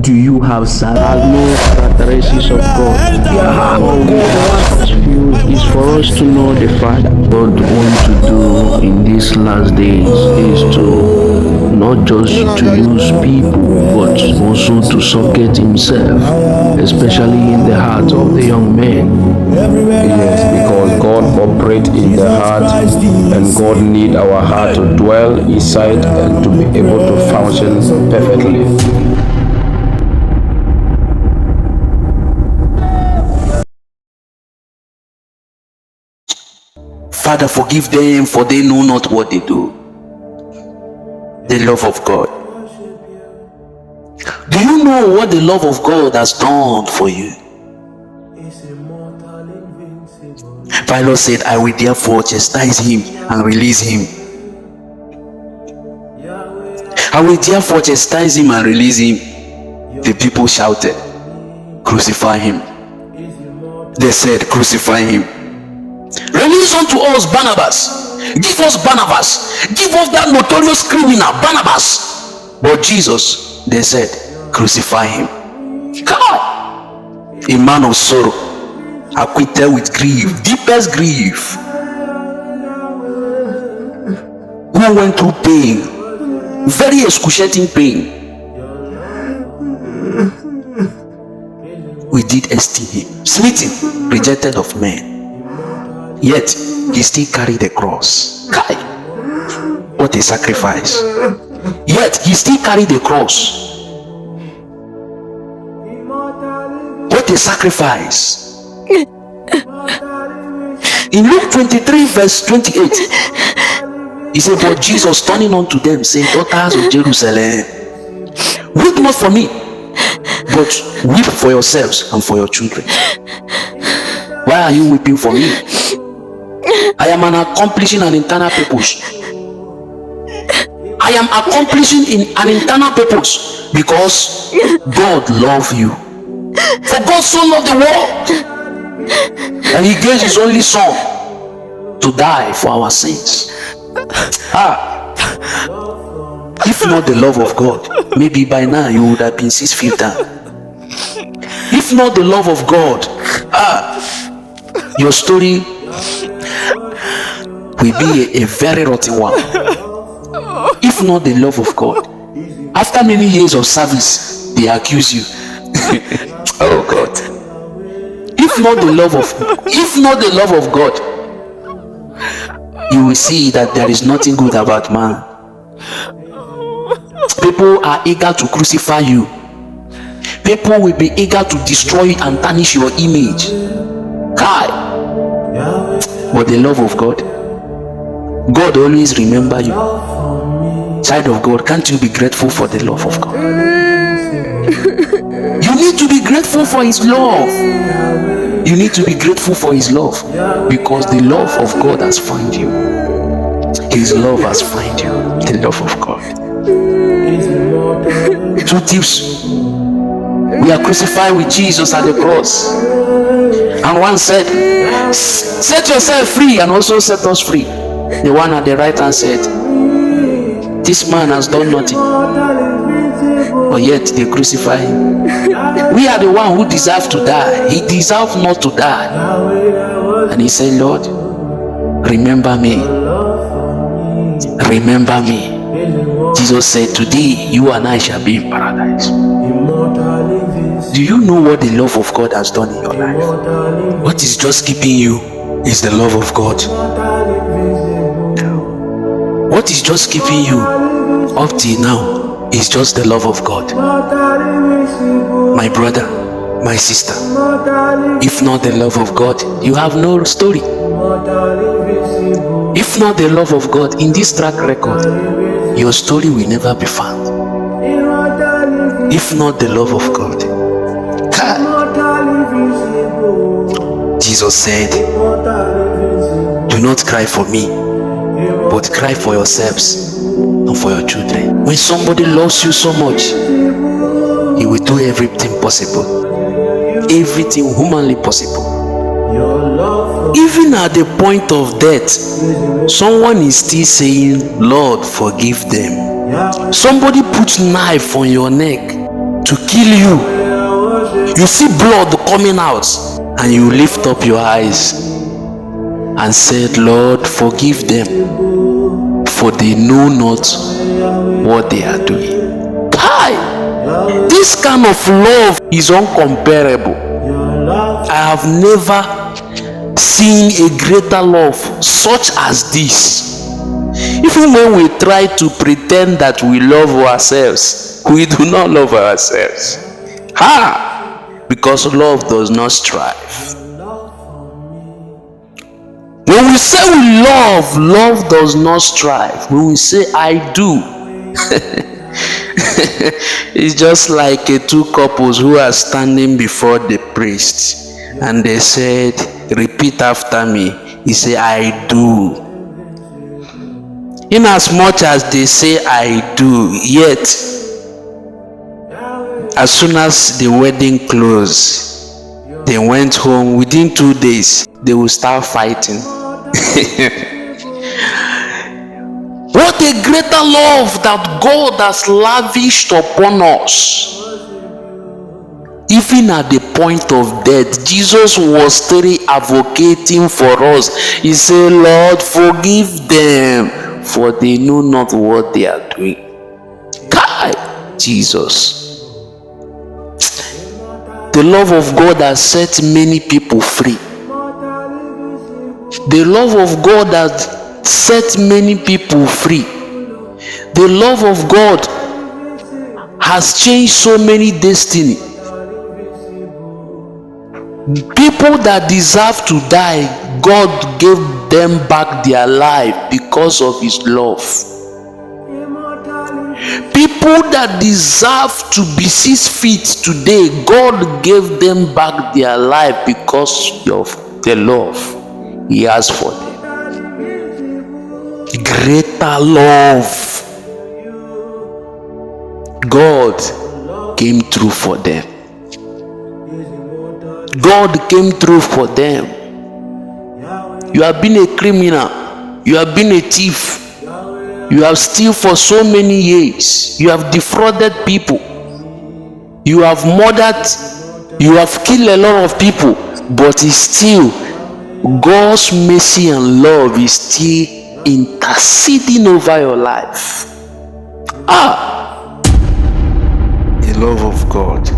do you have salary? No characteristics of God. All God is for us to know the Father. What God wants to do in these last days is to not just to use people, but also to subject himself, especially in the heart of the young men. Yes, because God operates in the heart, and God needs our heart to dwell inside and to be able to function perfectly. Father, forgive them, for they know not what they do. The love of God. Do you know what the love of God has done for you? Pilate said, I will therefore chastise him and release him. I will therefore chastise him and release him. The people shouted, crucify him. They said, crucify him. Release unto us Barnabas. Give us Barnabas. Give us that notorious criminal Barnabas. But Jesus, they said, crucify him. God, a man of sorrow, acquitted with grief, deepest grief, who went through pain, very excruciating pain. We did esteem him, smitten, rejected of men, yet he still carried the cross. Kai, what a sacrifice! Yet he still carried the cross. What a sacrifice! In Luke 23 verse 28, he said, but Jesus turning unto them saying, daughters of Jerusalem, weep not for me, but weep for yourselves and for your children. Why are you weeping for me? I am accomplishing an internal purpose. I am accomplishing an internal purpose because God loves you. For God so loved the world, and he gave his only son to die for our sins. If not the love of God, maybe by now you would have been 6 feet down. If not the love of God, your story will be a very rotten one. If not the love of God, after many years of service, they accuse you. Oh God. If not the love of God, you will see that there is nothing good about man. People are eager to crucify you. People will be eager to destroy and tarnish your image. Kai. But the love of God, God always remember you. Child of God, can't you be grateful for the love of God? You need to be grateful for his love. You need to be grateful for his love, because the love of God has found you. His love has found you. The love of God. 2 tips. We are crucified with Jesus at the cross, and one said, set yourself free and also set us free. The one at the right hand said, this man has done nothing, but yet they crucify him. We are the one who deserve to die. He deserved not to die. And he said, Lord, remember me. Remember me. Jesus said, today you and I shall be in paradise. Do you know what the love of God has done in your life? What is just keeping you is the love of God. What is just keeping you up till now is just the love of God. My brother, my sister, if not the love of God, you have no story. If not the love of God in this track record, your story will never be found. If not the love of God. Jesus said, do not cry for me, but cry for yourselves and for your children. When somebody loves you so much, he will do everything possible, everything humanly possible. Even at the point of death, someone is still saying, Lord, forgive them. Somebody puts knife on your neck to kill you. You see blood coming out, and you lift up your eyes and said, Lord, forgive them, for they know not what they are doing. Kai! This kind of love is uncomparable. I have never seen a greater love such as this. Even when we try to pretend that we love ourselves, we do not love ourselves. Because love does not strive. When we say we love, love does not strive. When we say I do, it's just like two couples who are standing before the priest, and they said, repeat after me. He said, I do. In as much as they say I do, yet as soon as the wedding closed, they went home. Within 2 days, they will start fighting. What a greater love that God has lavished upon us. Even at the point of death, Jesus was still advocating for us. He said, Lord, forgive them, for they know not what they are doing. Kai, Jesus. The love of God has set many people free. The love of God has set many people free. The love of God has changed so many destinies. People that deserve to die, God gave them back their life because of his love. People that deserve to be 6 feet today, God gave them back their life because of the love he has for them. Greater love. God came through for them. God came through for them. You have been a criminal. You have been a thief. You have stolen for so many years. You have defrauded people. You have murdered. You have killed a lot of people. But it's still God's mercy and love is still interceding over your life. The love of God.